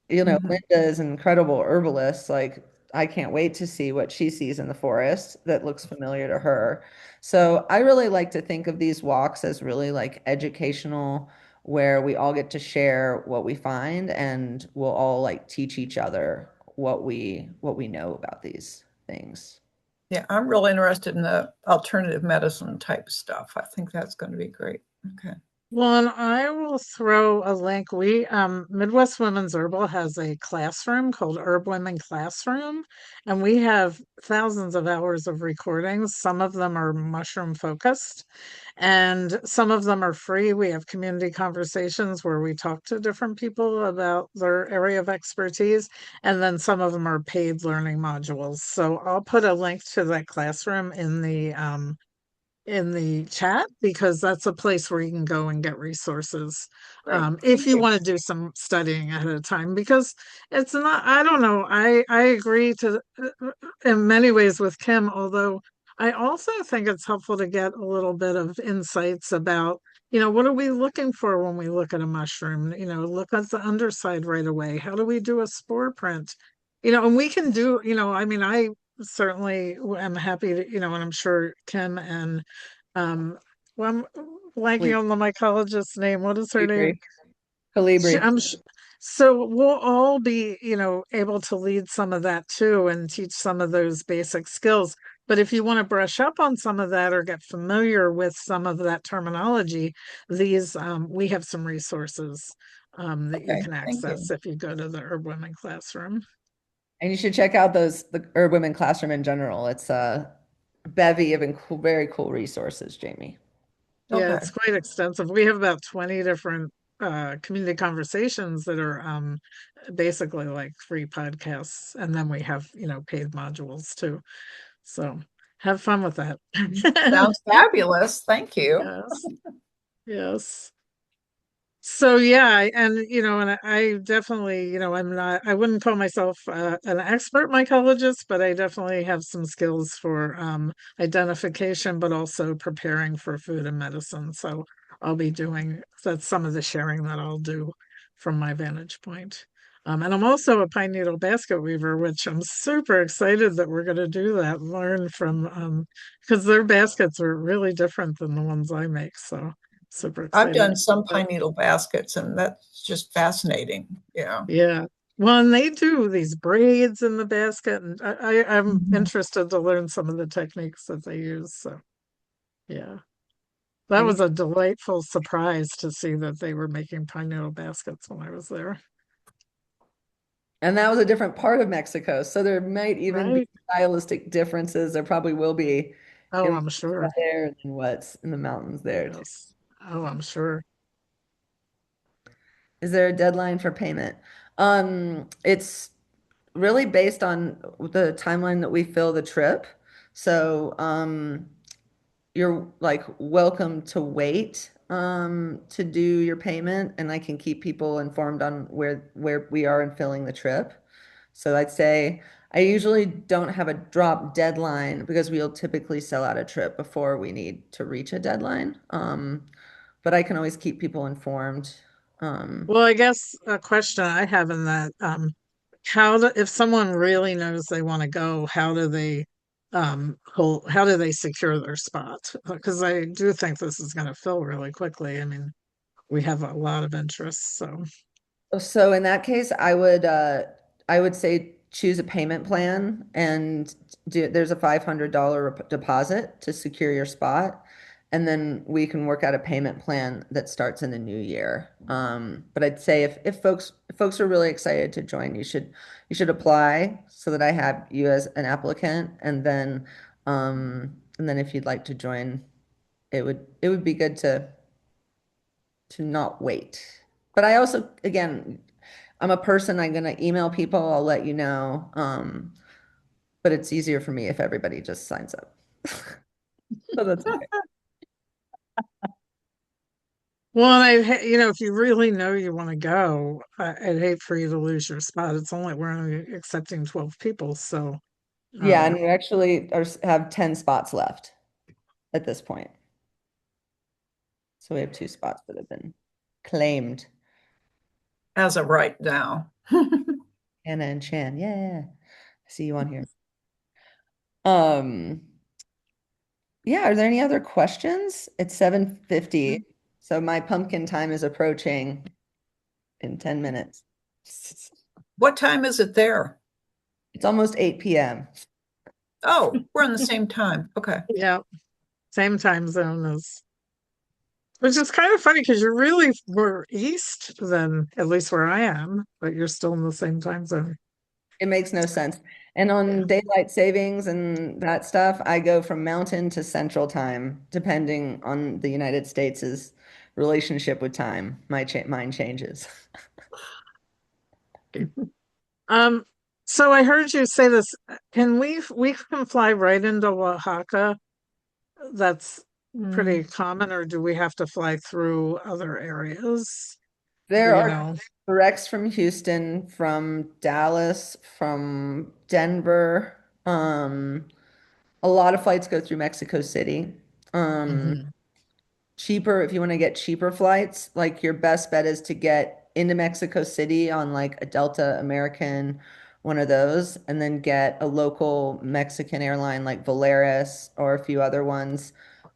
[SPEAKER 4] Mhm.
[SPEAKER 1] Linda is an incredible herbalist. Like, I can't wait to see what she sees in the forest that looks familiar to her. So I really like to think of these walks as really like educational, where we all get to share what we find and we'll all like teach each other what we know about these things.
[SPEAKER 4] Yeah, I'm really interested in the alternative medicine type stuff. I think that's going to be great. Okay.
[SPEAKER 2] Well, and I will throw a link. We Midwest Women's Herbal has a classroom called Herb Women Classroom, and we have thousands of hours of recordings. Some of them are mushroom focused, and some of them are free. We have community conversations where we talk to different people about their area of expertise, and then some of them are paid learning modules. So I'll put a link to that classroom in the chat, because that's a place where you can go and get resources,
[SPEAKER 4] Great.
[SPEAKER 2] if
[SPEAKER 4] Thank
[SPEAKER 2] you
[SPEAKER 4] you.
[SPEAKER 2] want to do some studying ahead of time, because it's not, I don't know, I agree to in many ways with Kim, although I also think it's helpful to get a little bit of insights about, what are we looking for when we look at a mushroom? Look at the underside right away. How do we do a spore print? And we can do, I mean, I certainly am happy to, and I'm sure Kim and well, I'm blanking
[SPEAKER 1] Calibri.
[SPEAKER 2] on the mycologist's name. What is her name? She,
[SPEAKER 1] Calibri.
[SPEAKER 2] I'm sh So we'll all be, able to lead some of that too and teach some of those basic skills. But if you want to brush up on some of that or get familiar with some of that terminology, we have some resources that you
[SPEAKER 4] Okay,
[SPEAKER 2] can
[SPEAKER 4] thank
[SPEAKER 2] access
[SPEAKER 4] you.
[SPEAKER 2] if you go to the Herb Women classroom.
[SPEAKER 1] And you should check out the Herb Women Classroom in general. It's a bevy of very cool resources, Jamie.
[SPEAKER 2] Yeah,
[SPEAKER 4] Okay.
[SPEAKER 2] it's quite extensive. We have about 20 different community conversations that are basically like free podcasts, and then we have, paid modules too. So have fun with that.
[SPEAKER 4] Sounds fabulous. Thank you.
[SPEAKER 2] Yes, yes. So yeah, and I definitely, I wouldn't call myself an expert mycologist, but I definitely have some skills for identification, but also preparing for food and medicine. So that's some of the sharing that I'll do from my vantage point. And I'm also a pine needle basket weaver, which I'm super excited that we're going to do that, learn from, because their baskets are really different than the ones I make. So super
[SPEAKER 4] I've
[SPEAKER 2] excited.
[SPEAKER 4] done some pine needle baskets, and that's just fascinating. Yeah.
[SPEAKER 2] Yeah. Well, and they do these braids in the basket, and I'm
[SPEAKER 4] Mhm.
[SPEAKER 2] interested to learn some of the techniques that they use. So, yeah, that
[SPEAKER 1] And,
[SPEAKER 2] was a delightful surprise to see that they were making pine needle baskets when I was there.
[SPEAKER 1] and that was a different part of Mexico. So there might even be
[SPEAKER 2] Right?
[SPEAKER 1] stylistic differences. There probably will be
[SPEAKER 2] Oh,
[SPEAKER 1] in
[SPEAKER 2] I'm sure.
[SPEAKER 1] there and what's in the mountains there too.
[SPEAKER 2] Yes. Oh, I'm sure.
[SPEAKER 1] Is there a deadline for payment? It's really based on the timeline that we fill the trip. So, you're like welcome to wait to do your payment, and I can keep people informed on where we are in filling the trip. So I'd say I usually don't have a drop deadline because we'll typically sell out a trip before we need to reach a deadline. But I can always keep people informed. Um,
[SPEAKER 2] Well, I guess a question I have in that, if someone really knows they want to go, how do they secure their spot? Because I do think this is going to fill really quickly. I mean, we have a lot of interest, so
[SPEAKER 1] So in that case, I would say choose a payment plan and there's a $500 deposit to secure your spot. And then we can work out a payment plan that starts in the new year. But I'd say if folks are really excited to join, you should apply so that I have you as an applicant. And then if you'd like to join, it would be good to not wait. But I also, again, I'm a person, I'm gonna email people, I'll let you know. But it's easier for me if everybody just signs up. So that's okay.
[SPEAKER 2] well, if you really know you want to go, I'd hate for you to lose your spot. We're only accepting 12 people, so
[SPEAKER 1] Yeah, and
[SPEAKER 2] um,
[SPEAKER 1] we actually have 10 spots left at this point. So we have 2 spots that have been claimed.
[SPEAKER 4] As of right now.
[SPEAKER 1] Anna and Chan, yeah. I see you on here. Um, yeah, are there any other questions? It's 7:50, so my pumpkin time is approaching in 10 minutes.
[SPEAKER 4] What time is it there?
[SPEAKER 1] It's almost 8 p.m.
[SPEAKER 4] Oh, we're on the same time. Okay.
[SPEAKER 2] yeah, same time zone as. Which is kind of funny because you're really more east than at least where I am, but you're still in the same time zone.
[SPEAKER 1] It makes no sense. And
[SPEAKER 2] Yeah.
[SPEAKER 1] on daylight savings and that stuff, I go from mountain to central time, depending on the United States' relationship with time. Mine changes.
[SPEAKER 2] Um, so I heard you say this. We can fly right into Oaxaca? That's pretty
[SPEAKER 3] Mm.
[SPEAKER 2] common, or do we have to fly through other areas? Do
[SPEAKER 1] There
[SPEAKER 2] you
[SPEAKER 1] are
[SPEAKER 2] know?
[SPEAKER 1] directs from Houston, from Dallas, from Denver. A lot of flights go through Mexico City. Um,
[SPEAKER 2] Hmm.
[SPEAKER 1] cheaper if you want to get cheaper flights, like your best bet is to get into Mexico City on like a Delta American, one of those, and then get a local Mexican airline like Volaris or a few other ones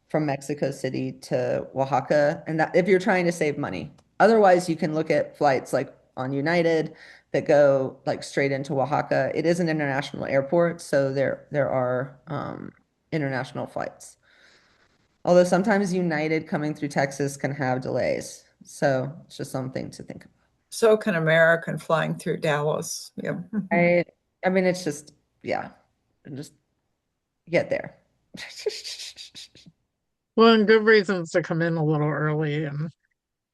[SPEAKER 1] from Mexico City to Oaxaca. And that if you're trying to save money. Otherwise, you can look at flights like on United that go like straight into Oaxaca. It is an international airport, so there are international flights. Although sometimes United coming through Texas can have delays. So it's just something to think about.
[SPEAKER 4] So can American flying through Dallas. Yeah.
[SPEAKER 1] I I mean it's just yeah, just get there.
[SPEAKER 2] Well, and good reasons to come in a little early and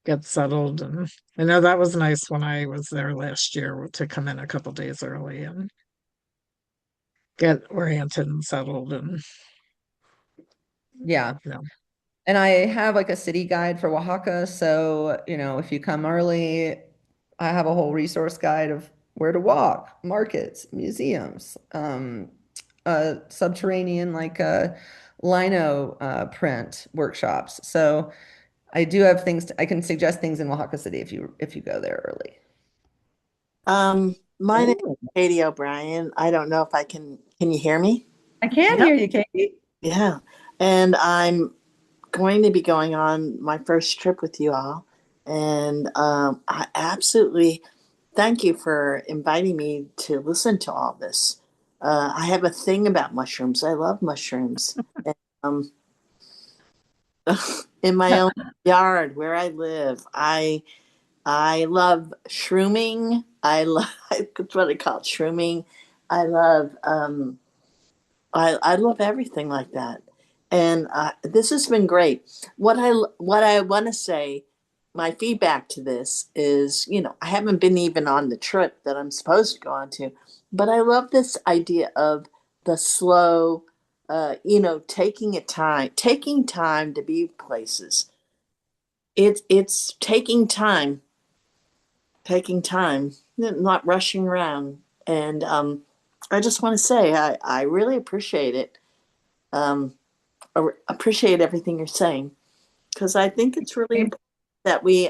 [SPEAKER 2] get settled. And I know that was nice when I was there last year to come in a couple days early and get oriented and settled and
[SPEAKER 1] Yeah.
[SPEAKER 2] you know.
[SPEAKER 1] And I have like a city guide for Oaxaca. So, if you come early, I have a whole resource guide of where to walk, markets, museums, subterranean like lino print workshops. So I do have I can suggest things in Oaxaca City if you go there early.
[SPEAKER 8] My name
[SPEAKER 1] Ooh.
[SPEAKER 8] is Katie O'Brien. I don't know if can you hear me?
[SPEAKER 1] I can
[SPEAKER 2] Yep.
[SPEAKER 1] hear you, Katie.
[SPEAKER 8] Yeah. And I'm going to be going on my first trip with you all. And I absolutely thank you for inviting me to listen to all this. I have a thing about mushrooms. I love mushrooms. And, in my own yard where I live, I love shrooming. I love that's what I call it, shrooming. I love I love everything like that, and this has been great. What I want to say, my feedback to this is, I haven't been even on the trip that I'm supposed to go on to, but I love this idea of the slow, taking time to be places. It's taking time, not rushing around. And I just want to say I really appreciate it. Um, appreciate everything you're saying because I think it's really important that we,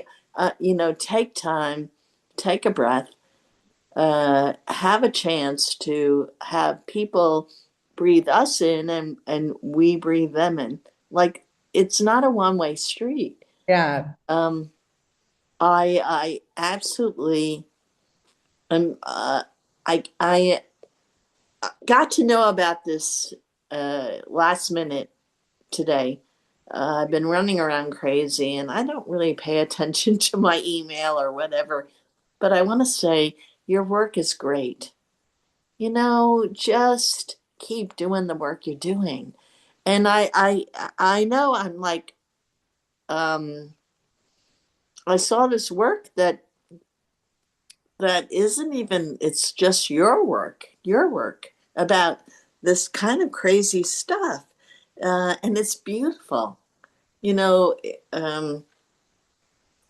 [SPEAKER 8] take time, take a breath, have a chance to have people breathe us in and we breathe them in. Like it's not a one-way street.
[SPEAKER 1] Yeah.
[SPEAKER 8] Um, I absolutely am. I got to know about this last minute today. I've been running around crazy and I don't really pay attention to my email or whatever. But I want to say your work is great. Just keep doing the work you're doing. And I know I'm like I saw this work that isn't even, it's just your work about this kind of crazy stuff. And it's beautiful. You know, um,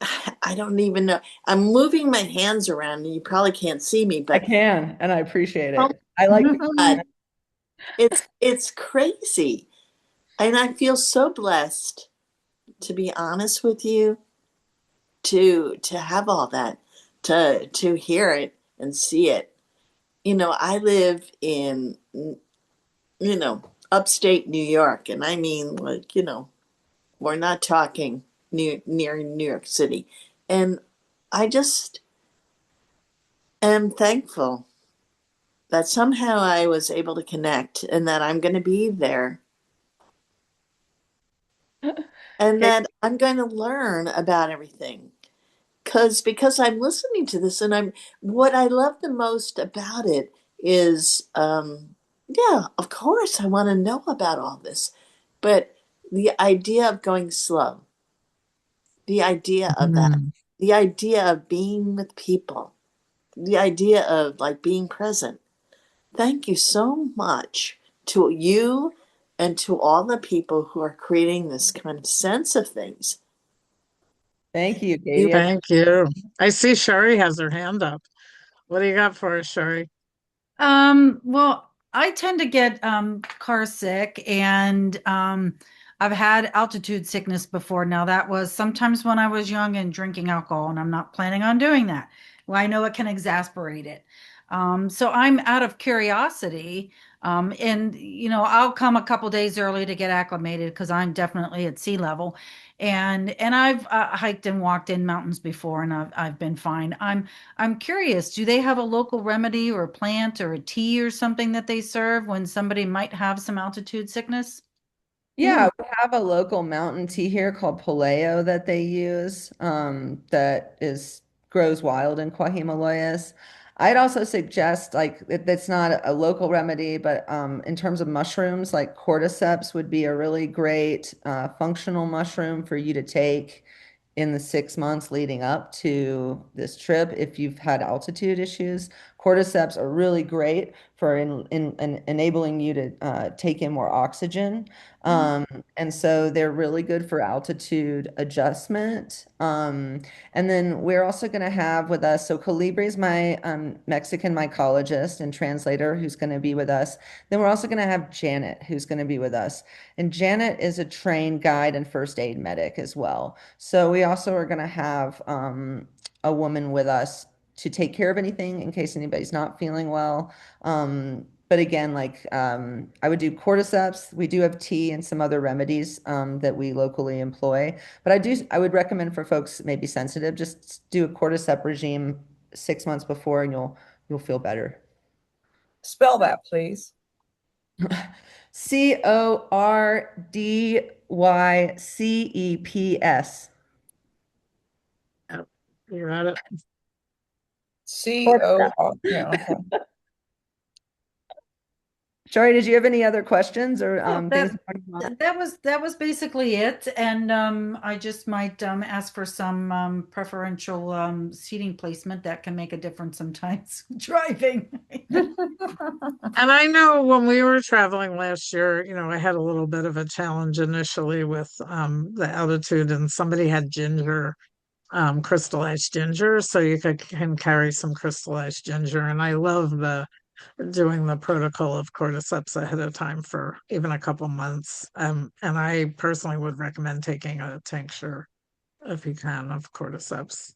[SPEAKER 8] I don't even know. I'm moving my hands around and you probably can't see me,
[SPEAKER 1] I
[SPEAKER 8] but
[SPEAKER 1] can, and I appreciate
[SPEAKER 8] oh
[SPEAKER 1] it. I like
[SPEAKER 8] my God, it's crazy. And I feel so blessed, to be honest with you, to have all that, to hear it and see it. I live in, upstate New York, and I mean, like, we're not talking near New York City. And I just am thankful that somehow I was able to connect and that I'm going to be there and
[SPEAKER 1] Okay.
[SPEAKER 8] that I'm going to learn about everything. Because I'm listening to this and what I love the most about it is yeah, of course I want to know about all this, but the idea of going slow, the idea of that,
[SPEAKER 2] Mhm.
[SPEAKER 8] the idea of being with people, the idea of like being present. Thank you so much to you and to all the people who are creating this kind of sense of things.
[SPEAKER 1] Thank you,
[SPEAKER 8] You
[SPEAKER 1] Katie.
[SPEAKER 2] Thank you. I see Sherry has her hand up. What do you got for us, Sherry?
[SPEAKER 5] Well, I tend to get car sick and I've had altitude sickness before. Now that was sometimes when I was young and drinking alcohol, and I'm not planning on doing that. Well, I know it can exasperate it. So I'm out of curiosity. And I'll come a couple days early to get acclimated because I'm definitely at sea level. And I've hiked and walked in mountains before, and I've been fine. I'm curious, do they have a local remedy or a plant or a tea or something that they serve when somebody might have some altitude sickness?
[SPEAKER 1] Yeah, we have a local mountain tea here called Paleo that they use that is grows wild in Himalayas. I'd also suggest that's not a local remedy, but in terms of mushrooms, like cordyceps would be a really great functional mushroom for you to take in the 6 months leading up to this trip if you've had altitude issues. Cordyceps are really great for in enabling you to take in more oxygen. Um, and so they're really good for altitude adjustment. And then we're also going to have with us, so Calibri is my Mexican mycologist and translator who's going to be with us. Then we're also going to have Janet who's going to be with us. And Janet is a trained guide and first aid medic as well. So we also are going to have a woman with us to take care of anything in case anybody's not feeling well. But again, I would do cordyceps. We do have tea and some other remedies that we locally employ. But I would recommend for folks maybe sensitive, just do a cordyceps regime 6 months before, and you'll feel better.
[SPEAKER 4] Spell that, please.
[SPEAKER 1] Cordyceps.
[SPEAKER 2] Yep, you got it.
[SPEAKER 4] C-O-R, yeah, okay.
[SPEAKER 1] Shari, did you have any other questions or
[SPEAKER 5] Oh,
[SPEAKER 1] things?
[SPEAKER 5] that was basically it. And I just might ask for some preferential seating placement that can make a difference sometimes driving.
[SPEAKER 2] And I know when we were traveling last year, I had a little bit of a challenge initially with the altitude, and somebody had ginger, crystallized ginger, so can carry some crystallized ginger. And I love the doing the protocol of cordyceps ahead of time for even a couple months. And I personally would recommend taking a tincture if you can of cordyceps.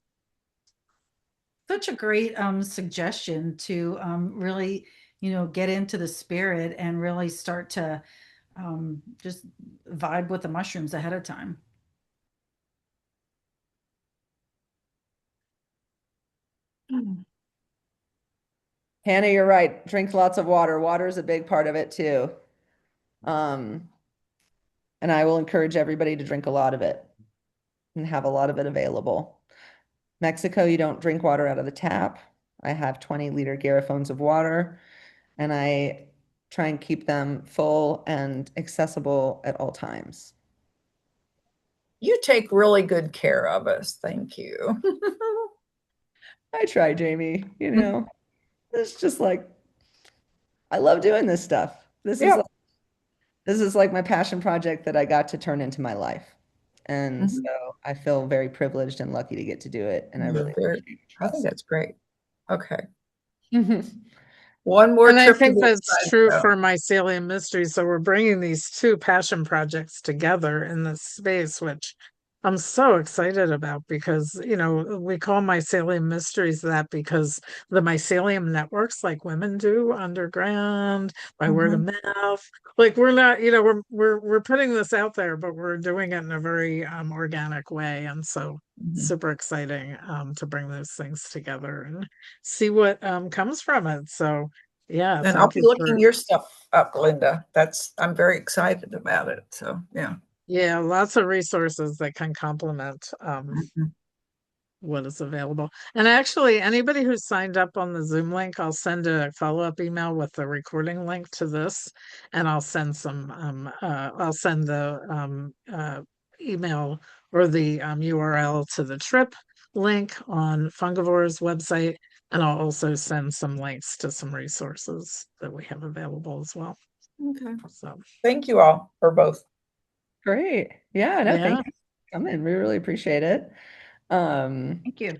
[SPEAKER 5] Such a great suggestion to really, get into the spirit and really start to just vibe with the mushrooms ahead of time.
[SPEAKER 1] Hannah, you're right. Drink lots of water. Water is a big part of it too. Um, and I will encourage everybody to drink a lot of it and have a lot of it available. Mexico, you don't drink water out of the tap. I have 20-liter garrafones of water, and I try and keep them full and accessible at all times.
[SPEAKER 4] You take really good care of us. Thank you.
[SPEAKER 1] I try, Jamie. It's just like I love doing this stuff.
[SPEAKER 4] Yeah.
[SPEAKER 1] This is like my passion project that I got to turn into my life. And so I feel very privileged and lucky to get to do it. And I really appreciate your
[SPEAKER 4] I think
[SPEAKER 1] trust.
[SPEAKER 4] that's great. Okay. One more
[SPEAKER 2] And I
[SPEAKER 4] trip to
[SPEAKER 2] think
[SPEAKER 4] the
[SPEAKER 2] that's
[SPEAKER 4] side
[SPEAKER 2] true
[SPEAKER 4] show.
[SPEAKER 2] for Mycelium Mysteries. So we're bringing these two passion projects together in this space, which I'm so excited about because, we call Mycelium Mysteries that because the mycelium networks like women do underground by word of mouth. Like we're not, we're putting this out there, but we're doing it in a very organic way. And so super exciting to bring those things together and see what comes from it. So yeah,
[SPEAKER 4] And I'll
[SPEAKER 2] thank
[SPEAKER 4] be
[SPEAKER 2] you
[SPEAKER 4] looking
[SPEAKER 2] for,
[SPEAKER 4] your stuff up, Linda. I'm very excited about it. So yeah.
[SPEAKER 2] yeah, lots of resources that can complement what is available. And actually, anybody who's signed up on the Zoom link, I'll send a follow-up email with the recording link to this, and I'll send the email or the URL to the trip link on Fungivore's website, and I'll also send some links to some resources that we have available as well.
[SPEAKER 4] Okay.
[SPEAKER 2] So
[SPEAKER 4] Thank you all for both.
[SPEAKER 1] Great. Yeah, no, thank
[SPEAKER 2] yeah.
[SPEAKER 1] you for coming. We really appreciate it.
[SPEAKER 5] Thank you.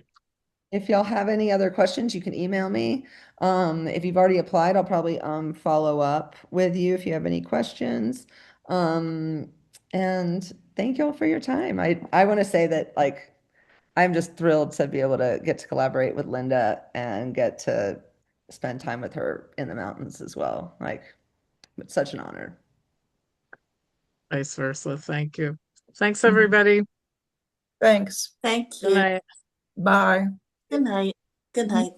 [SPEAKER 1] If y'all have any other questions, you can email me. If you've already applied, I'll probably follow up with you if you have any questions. And thank y'all for your time. I want to say that I'm just thrilled to be able to get to collaborate with Linda and get to spend time with her in the mountains as well. Like, it's such an honor.
[SPEAKER 2] Vice versa. Thank you. Thanks,
[SPEAKER 1] Mhm.
[SPEAKER 2] everybody.
[SPEAKER 4] Thanks.
[SPEAKER 8] Thank
[SPEAKER 2] Good
[SPEAKER 8] you.
[SPEAKER 2] night.
[SPEAKER 4] Bye.
[SPEAKER 8] Good night. Good night.